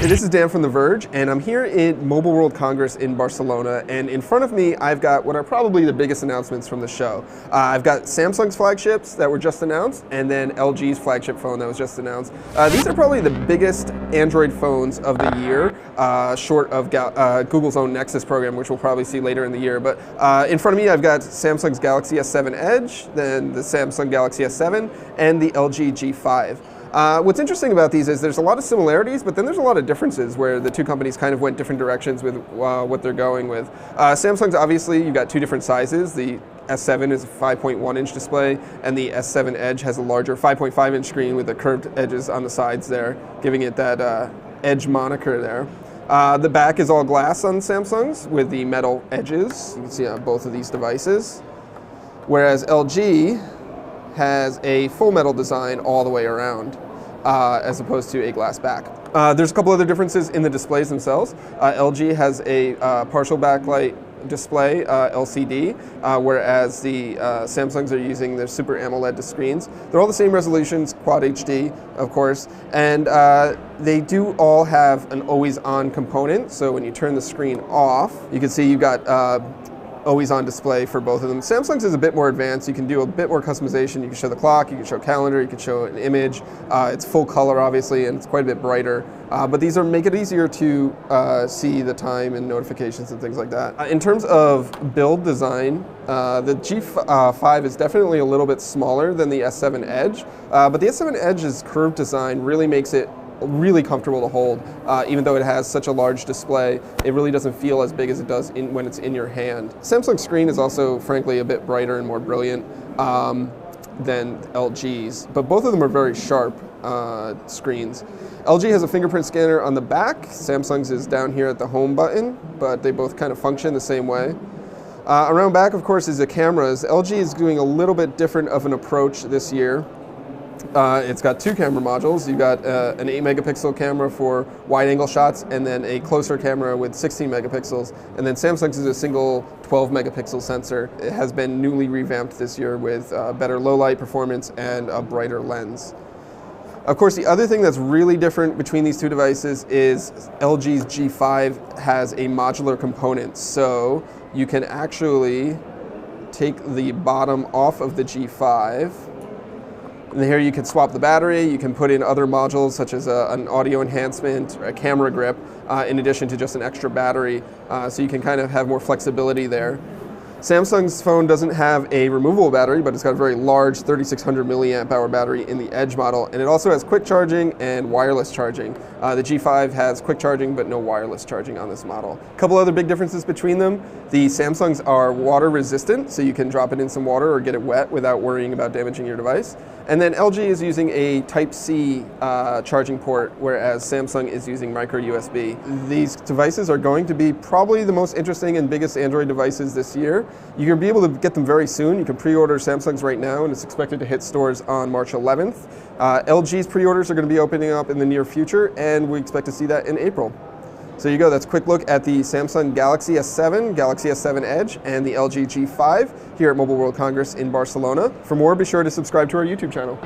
Hey, this is Dan from The Verge, and I'm here at Mobile World Congress in Barcelona, and in front of me I've got what are probably the biggest announcements from the show. I've got Samsung's flagships that were just announced, and then LG's flagship phone that was just announced. These are probably the biggest Android phones of the year, short of Google's own Nexus program, which we'll probably see later in the year. But in front of me I've got Samsung's Galaxy S7 Edge, then the Samsung Galaxy S7, and the LG G5. What's interesting about these is there's a lot of similarities, but then there's a lot of differences where the two companies kind of went different directions with what they're going with. Samsung's obviously, you've got two different sizes. The S7 is a 5.1 inch display, and the S7 Edge has a larger 5.5 inch screen with the curved edges on the sides there, giving it that Edge moniker there. The back is all glass on Samsung's with the metal edges. You can see on both of these devices. Whereas LG has a full metal design all the way around, as opposed to a glass back. There's a couple other differences in the displays themselves. LG has a partial backlight display, LCD, whereas the Samsungs are using their Super AMOLED screens. They're all the same resolutions, Quad HD, of course, and they do all have an always-on component, so when you turn the screen off, you can see you've got always on display for both of them. Samsung's is a bit more advanced. You can do a bit more customization. You can show the clock, you can show calendar, you can show an image. It's full color, obviously, and it's quite a bit brighter. But these make it easier to see the time and notifications and things like that. In terms of build design, the G5 is definitely a little bit smaller than the S7 Edge, but the S7 Edge's curved design really makes it really comfortable to hold. Even though it has such a large display, it really doesn't feel as big as it does when it's in your hand. Samsung's screen is also, frankly, a bit brighter and more brilliant than LG's, but both of them are very sharp screens. LG has a fingerprint scanner on the back. Samsung's is down here at the home button, but they both kind of function the same way. Around back, of course, is the cameras. LG is doing a little bit different of an approach this year. It's got two camera modules. You've got an 8 megapixel camera for wide angle shots, and then a closer camera with 16 megapixels. And then Samsung's is a single 12 megapixel sensor. It has been newly revamped this year with better low light performance and a brighter lens. Of course, the other thing that's really different between these two devices is LG's G5 has a modular component. So you can actually take the bottom off of the G5. And here you can swap the battery, you can put in other modules such as an audio enhancement or a camera grip, in addition to just an extra battery, so you can kind of have more flexibility there. Samsung's phone doesn't have a removable battery, but it's got a very large 3600 milliamp hour battery in the Edge model, and it also has quick charging and wireless charging. The G5 has quick charging but no wireless charging on this model. A couple other big differences between them. The Samsungs are water resistant, so you can drop it in some water or get it wet without worrying about damaging your device. And then LG is using a Type-C charging port, whereas Samsung is using micro USB. These devices are going to be probably the most interesting and biggest Android devices this year. You're going to be able to get them very soon. You can pre-order Samsung's right now, and it's expected to hit stores on March 11th. LG's pre-orders are going to be opening up in the near future, and we expect to see that in April. So there you go, that's a quick look at the Samsung Galaxy S7, Galaxy S7 Edge, and the LG G5 here at Mobile World Congress in Barcelona. For more, be sure to subscribe to our YouTube channel.